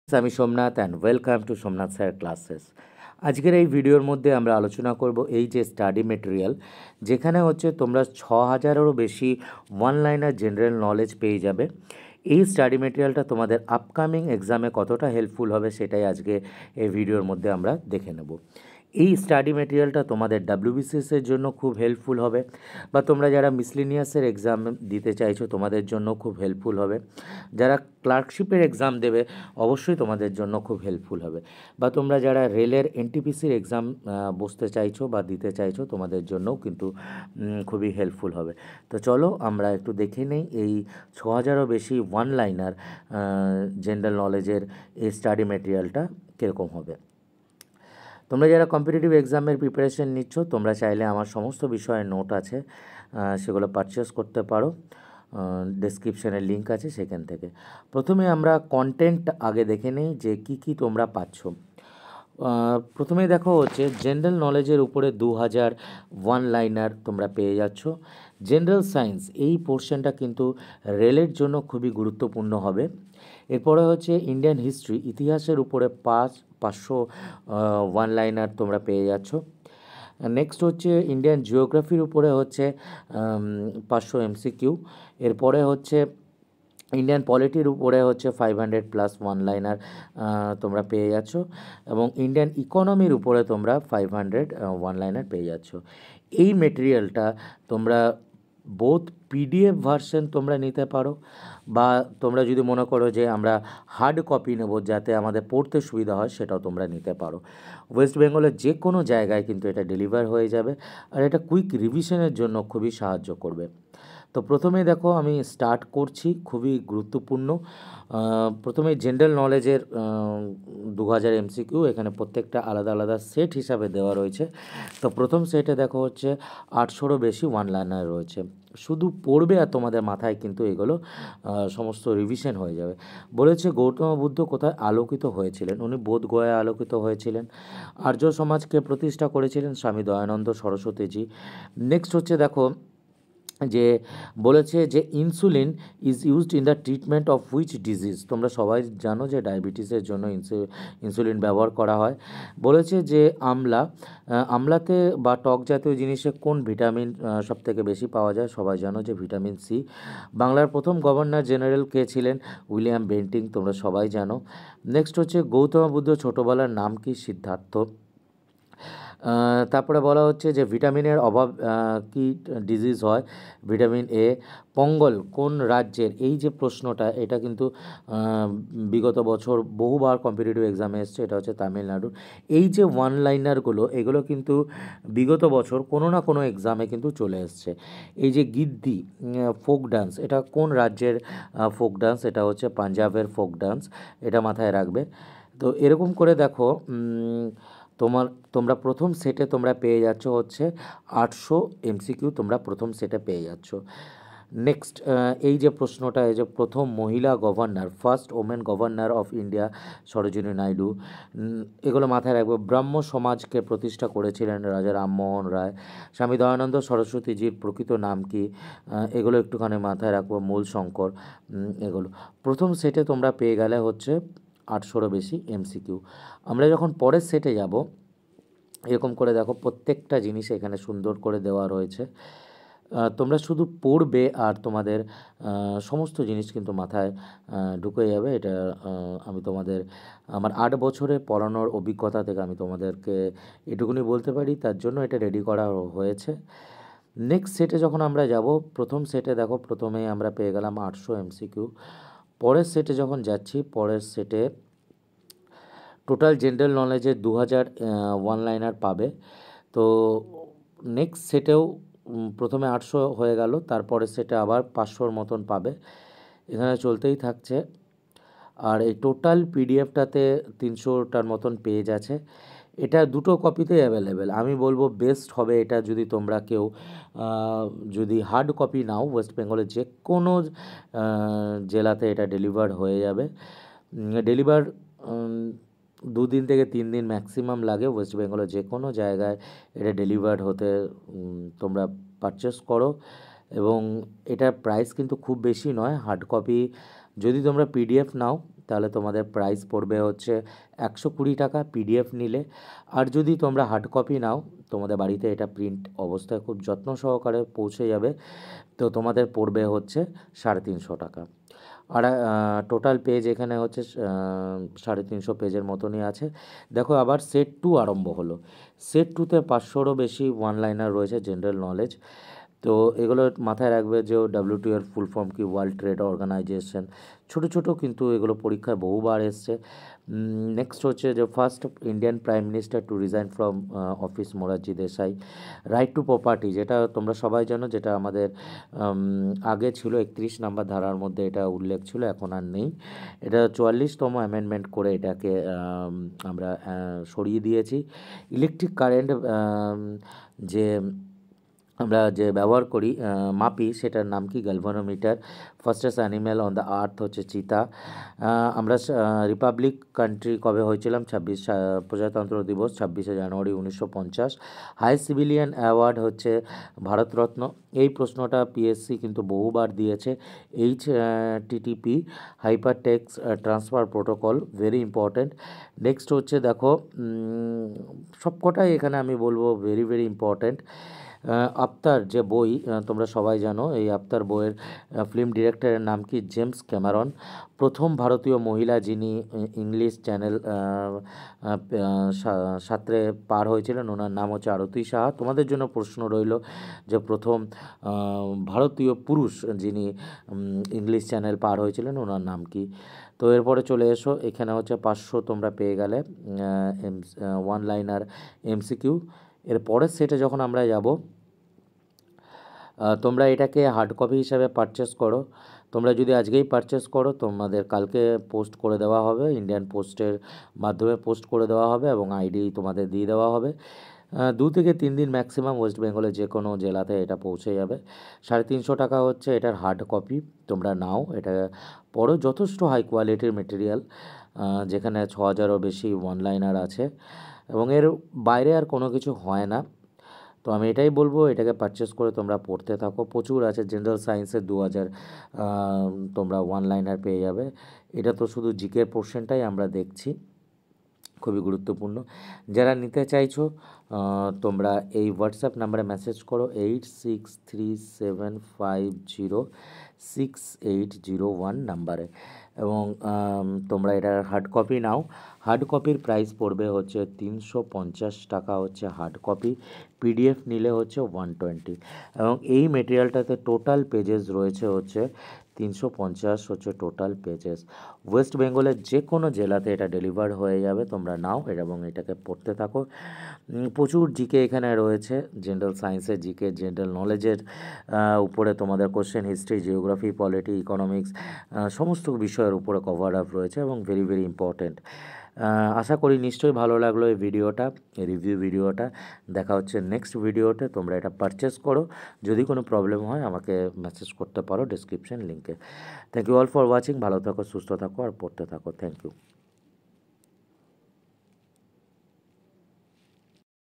আমি Somnath and welcome to Somnath sir classes. আজকের এই ভিডিওর মধ্যে আমরা আলোচনা করব এই যে স্টাডি মেটেরিয়াল, যেখানে হচ্ছে তোমরা 6,000-এরও বেশি ওয়ান লাইনার জেনারেল নলেজ পেয়ে যাবে। এই স্টাডি মেটেরিয়ালটা তোমাদের আপকামিং এক্সামে কতটা হেল্পফুল হবে সেটাই আজকে এই ভিডিওর মধ্যে আমরা দেখে নেব। এই স্টাডি মেটেরিয়ালটা তোমাদের ডাব্লিউবিসিএসের জন্য খুব হেল্পফুল হবে, বা তোমরা যারা মিসলিনিয়াসের এক্সাম দিতে চাইছো তোমাদের জন্য খুব হেল্পফুল হবে। যারা ক্লার্কশিপের এক্সাম দেবে অবশ্যই তোমাদের জন্য খুব হেল্পফুল হবে, বা তোমরা যারা রেলের এনটিপিসির এক্সাম বসতে চাইছো বা দিতে চাইছো তোমাদের জন্যও কিন্তু খুবই হেল্পফুল হবে। তো চলো আমরা একটু দেখে নেই এই 6,000-এরও বেশি ওয়ান লাইনার জেনারেল নলেজের এই স্টাডি মেটেরিয়ালটা কীরকম হবে। তোমরা যারা কম্পিটিটিভ এক্সামের প্রিপারেশন নিচ্ছ তোমরা চাইলে আমার সমস্ত বিষয়ের নোট আছে, সেগুলো পারচেস করতে পারো, ডেসক্রিপশানের লিঙ্ক আছে সেখান থেকে। প্রথমে আমরা কন্টেন্ট আগে দেখে নিই যে কি তোমরা পাচ্ছ। প্রথমে দেখো হচ্ছে জেনারেল নলেজের উপরে 2,000 ওয়ান লাইনার তোমরা পেয়ে যাচ্ছ। জেনারেল সায়েন্স এই পোর্শনটা কিন্তু রেলের জন্য খুবই গুরুত্বপূর্ণ হবে। এরপরে হচ্ছে ইন্ডিয়ান হিস্ট্রি, ইতিহাসের উপরে 500 ওয়ান লাইনার তোমরা পেয়ে যাচ্ছ। নেক্সট হচ্ছে ইন্ডিয়ান জিওগ্রাফির উপরে হচ্ছে 500 এমসিকিউ। এরপরে হচ্ছে ইন্ডিয়ান পলিটির উপরে হচ্ছে 500+ ওয়ান লাইনার তোমরা পেয়ে যাচ্ছ, এবং ইন্ডিয়ান ইকোনমির উপরে তোমরা 500 ওয়ান লাইনার পেয়ে যাচ্ছ। এই মেটেরিয়ালটা তোমরা বোথ পিডিএফ ভার্সন তোমরা নিতে পারো, বা তোমরা যদি মনে করো যে আমরা হার্ড কপি নেব যাতে আমাদের পড়তে সুবিধা হয় সেটাও তোমরা নিতে পারো। ওয়েস্ট বেঙ্গলের যে কোনো জায়গায় কিন্তু এটা ডেলিভার হয়ে যাবে, আর এটা কুইক রিভিশনের জন্য খুবই সাহায্য করবে। তো প্রথমে দেখো আমি স্টার্ট করছি, খুবই গুরুত্বপূর্ণ। প্রথমে জেনারেল নলেজের 2,000 এমসিকিউ, এখানে প্রত্যেকটা আলাদা আলাদা সেট হিসাবে দেওয়া রয়েছে। তো প্রথম সেটে দেখো হচ্ছে 800-রও বেশি ওয়ান লাইনার রয়েছে। শুধু পড়বে আর তোমাদের মাথায় কিন্তু এগুলো সমস্ত রিভিশন হয়ে যাবে। বলেছে গৌতম বুদ্ধ কোথায় আলোকিত হয়েছিলেন? উনি বোধগয়ায় আলোকিত হয়েছিলেন। আর্য সমাজকে প্রতিষ্ঠা করেছিলেন স্বামী দয়ানন্দ সরস্বতীজি। নেক্সট হচ্ছে দেখো যে বলেছে যে insulin is used in the treatment of which disease? তোমরা সবাই জানো যে ডায়াবেটিসের জন্য ইনসুলিন ব্যবহার করা হয়। বলেছে যে আমলাতে বা টক জাতীয় জিনিসে কোন ভিটামিন সবথেকে বেশি পাওয়া যায়? সবাই জানো যে ভিটামিন সি। বাংলার প্রথম গভর্নর জেনারেল কে ছিলেন? উইলিয়াম বেন্টিং, তোমরা সবাই জানো। নেক্সট হচ্ছে গৌতম বুদ্ধ ছোটোবেলার নাম কি? সিদ্ধার্থ। তারপরে বলা হচ্ছে যে ভিটামিনের অভাব কি ডিজিজ হয়? Vitamin A. পঙ্গল কোন রাজ্যের? এই যে প্রশ্নটা এটা কিন্তু বিগত বছর বহুবার কম্পিটিটিভ এক্সামে এসছে, এটা হচ্ছে তামিলনাড়ুর। এই যে ওয়ান লাইনারগুলো এগুলো কিন্তু বিগত বছর কোনো না কোনো এক্সামে কিন্তু চলে এসছে। এই যে গিদ্দি ফোক ডান্স, এটা কোন রাজ্যের ফোক ডান্স? এটা হচ্ছে পাঞ্জাবের ফোক ডান্স, এটা মাথায় রাখবে। তো এরকম করে দেখো তোমরা প্রথম সেটে তোমরা পেয়ে যাচ্ছ হচ্ছে 800 এমসিকিউ তোমরা প্রথম সেটে পেয়ে যাচ্ছ। নেক্সট এই যে প্রশ্নটা, এই যে প্রথম মহিলা governor, first women governor of India Sarojini Naidu, এগুলো মাথায় রাখবে। ব্রাহ্ম সমাজকে প্রতিষ্ঠা করেছিলেন রাজা রামমোহন রায়। স্বামী দয়ানন্দ সরস্বতীজির প্রকৃত নাম কি? এগুলো একটুখানি মাথায় রাখবো। মূল শঙ্কর। এগুলো প্রথম সেটে তোমরা পেয়ে গেলে হচ্ছে 800-রও বেশি এমসিকিউ। আমরা যখন পরের সেটে যাব এরকম করে দেখো প্রত্যেকটা জিনিস এখানে সুন্দর করে দেওয়া রয়েছে। তোমরা শুধু পড়বে আর তোমাদের সমস্ত জিনিস কিন্তু মাথায় ঢুকে যাবে। এটা আমি আমার 8 বছরে পড়ানোর অভিজ্ঞতা থেকে আমি তোমাদেরকে এটুকুনি বলতে পারি, তার জন্য এটা রেডি করা হয়েছে। নেক্সট সেটে যখন আমরা যাব, প্রথম সেটে দেখো প্রথমে আমরা পেয়ে গেলাম 800 এমসিকিউ। পরের সেটে যখন যাচ্ছি, পরের সেটে টোটাল জেনারেল নলেজের 2,000 ওয়ান লাইনার পাবে। তো নেক্সট সেটেও প্রথমে 800 হয়ে গেল, তারপরে সেটে আবার 500-র মতন পাবে, এখানে চলতেই থাকছে। আর এই টোটাল পিডিএফটাতে 300টার মতন পেজ আছে। এটা দুটো কপিতেই অ্যাভেলেবেল। আমি বলবো বেস্ট হবে এটা যদি তোমরা কেউ যদি হার্ড কপি নাও। ওয়েস্ট বেঙ্গলের যে কোনো জেলাতে এটা ডেলিভার হয়ে যাবে। ডেলিভার 2 দিন থেকে 3 দিন ম্যাক্সিমাম লাগে। ওয়েস্ট বেঙ্গলের যে কোনো জায়গায় এটা ডেলিভার্ড হতে তোমরা পারচেস করো, এবং এটার প্রাইস কিন্তু খুব বেশি নয়। হার্ড কপি যদি তোমরা পিডিএফ নাও তাহলে তোমাদের প্রাইস পড়বে হচ্ছে 120 টাকা পিডিএফ নিলে। আর যদি তোমরা হার্ড কপি নাও, তোমাদের বাড়িতে এটা প্রিন্ট অবস্থায় খুব যত্ন সহকারে পৌঁছে যাবে, তো তোমাদের পড়বে হচ্ছে 350 টাকা। আর টোটাল পেজ এখানে হচ্ছে 350 পেজের মতনই আছে। দেখো আবার সেট 2 আরম্ভ হলো। সেট 2তে 500রও বেশি ওয়ান লাইনার রয়েছে জেনারেল নলেজ। তো এগুলো মাথায় রাখবে যে WTO এর ফুল ফর্ম কি, ওয়ার্ল্ড ট্রেড অর্গানাইজেশন। ছোটো ছোটো কিন্তু এগুলো পরীক্ষায় বহুবার এসছে। নেক্সট হচ্ছে যে first Indian prime minister to resign from office Morarji Desai. Right two property, যেটা তোমরা সবাই জানো, যেটা আমাদের আগে ছিল 31 নম্বর ধারার মধ্যে এটা উল্লেখ ছিল, এখন আর নেই। এটা 44তম অ্যামেন্ডমেন্ট করে এটাকে আমরা সরিয়ে দিয়েছি। ইলেকট্রিক কারেন্ট যে আমরা যে ব্যবহার করি, মাপি, সেটার নাম কি, galvanometer. Fastest animal on the earth হচ্ছে চিতা। আমরা রিপাবলিক কান্ট্রি কবে হয়েছিলাম, প্রজাতন্ত্র দিবস 26শে জানুয়ারি 1950। হাই সিভিলিয়ান অ্যাওয়ার্ড হচ্ছে ভারতরত্ন। এই প্রশ্নটা পিএসসি কিন্তু বহুবার দিয়েছে। HTTP hyper text transfer protocol, very important. Next হচ্ছে দেখো, সবকটাই এখানে আমি বলবো ভেরি ভেরি ইম্পর্ট্যান্ট। আফতার যে বই, তোমরা সবাই জানো, এই আফতার বইয়ের ফিল্ম ডিরেক্টরের নাম কি, জেমস ক্যামেরন। প্রথম ভারতীয় মহিলা যিনি ইংলিশ চ্যানেল সাঁতরে পার হয়েছিলেন, ওনার নাম হচ্ছে আরতি সাহা। তোমাদের জন্য প্রশ্ন রইল যে প্রথম ভারতীয় পুরুষ যিনি ইংলিশ চ্যানেল পার হয়েছিলেন, ওনার নাম কি। তো এরপরে চলে এসো, এখানে হচ্ছে 500 তোমরা পেয়ে গেলে ওয়ান লাইনার MCQ। এর পরের সেটে যখন আমরা যাব, তোমরা এটাকে হার্ড কপি হিসাবে পারচেস করো। তোমরা যদি আজকেই পারচেস করো, তোমাদের কালকে পোস্ট করে দেওয়া হবে, ইন্ডিয়ান পোস্টের মাধ্যমে পোস্ট করে দেওয়া হবে এবং আইডি তোমাদের দিয়ে দেওয়া হবে। 2 থেকে 3 দিন ম্যাক্সিমাম ওয়েস্ট বেঙ্গলের যে কোনো জেলাতে এটা পৌঁছে যাবে। 350 টাকা হচ্ছে এটার হার্ড কপি, তোমরা নাও, এটা পড়ো। যথেষ্ট হাই কোয়ালিটির মেটেরিয়াল, যেখানে 6000-এরও বেশি ওয়ান লাইনার আছে এবং এর বাইরে আর কোনো কিছু হয় না। তো আমি এটাই বলবো, এটাকে পারচেস করে তোমরা পড়তে থাকো। প্রচুর আছে, জেনারেল সায়েন্সের 2000 তোমরা ওয়ান লাইনার পেয়ে যাবে। এটা তো শুধু জিকের পোর্শনটাই আমরা দেখছি, খুবই গুরুত্বপূর্ণ। যারা নিতে চাইছো, তোমরা এই হোয়াটসঅ্যাপ নাম্বারে মেসেজ করো 8637506801 নাম্বারে, এবং তোমরা এটার হার্ড কপি নাও। হার্ড কপির প্রাইস পড়বে হচ্ছে 350 টাকা হচ্ছে হার্ড কপি, পিডিএফ নিলে হচ্ছে 120। এবং এই মেটেরিয়ালটাতে টোটাল পেজেস রয়েছে হচ্ছে 350 হচ্ছে টোটাল পেজেস। ওয়েস্ট বেঙ্গলের যে কোনো জেলাতে এটা ডেলিভার হয়ে যাবে, তোমরা নাও এবং এটাকে পড়তে থাকো। প্রচুর জিকে এখানে রয়েছে, জেনারেল সায়েন্সের জিকে, জেনারেল নলেজের উপরে তোমাদের question, history, geography, polity, economics, সমস্ত বিষয়ের উপরে কভার আপ রয়েছে এবং ভেরি ভেরি ইম্পর্ট্যান্ট। আশা করি নিশ্চয়ই ভালো লাগলো এই ভিডিওটা, এই রিভিউ ভিডিওটা। দেখা হচ্ছে নেক্সট ভিডিওতে। তোমরা এটা পারচেস করো। যদি কোনো প্রবলেম হয় আমাকে মেসেজ করতে পারো ডিসক্রিপশন লিঙ্কে। Thank you all for watching. ভালো থাকো, সুস্থ থাকো আর পড়তে থাকো। Thank you.